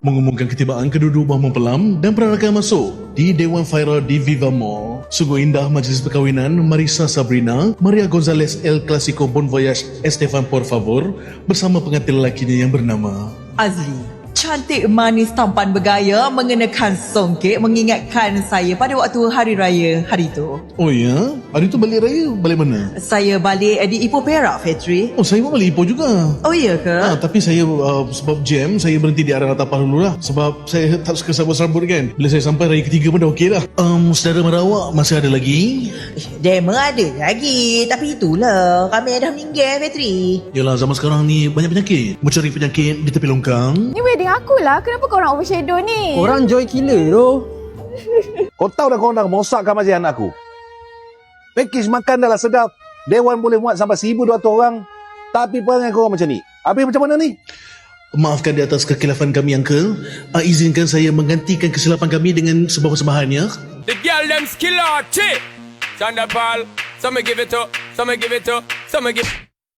Mengumumkan ketibaan kedua-dua mempelai dan peranakan masuk di Dewan Faira di Viva Mall. Sungguh indah majlis perkahwinan Marisa Sabrina, Maria Gonzalez El Clasico Bon Voyage Estefan Por Favor bersama pengantin lelakinya yang bernama Azli. Cantik, manis, tampan, bergaya, mengenakan songkek mengingatkan saya pada waktu hari raya hari itu. Oh ya? Hari tu balik raya? Balik mana? Saya balik di Ipoh Perak, Fetri. Oh, saya pun balik Ipoh juga. Oh iya ke? Tapi saya sebab jam, saya berhenti di arah Tapah dulu lah. Sebab saya tak suka sabut-sabut kan. Bila saya sampai raya ketiga pun dah okey lah. Saudara mara awak masih ada lagi? Demo ada lagi. Tapi itulah, kami dah meninggal, Fetri. Yalah, zaman sekarang ni banyak penyakit. Mencari penyakit di tepi longkang. Ni wedding aku lah. Kenapa korang overshadow ni? Korang joy killer tu. Kau tahu dah korang dah merosakkan majlis anak aku. Pakej makan dah lah sedap. Dewan boleh muat sampai 1,200 orang. Tapi perangai korang macam ni. Habis macam mana ni? Maafkan di atas kekilafan kami, Uncle. Izinkan saya menggantikan kesilapan kami dengan sebuah persembahan ya. The girl them skill out, chick. Thunderpal, some give it up, some give it up, some give.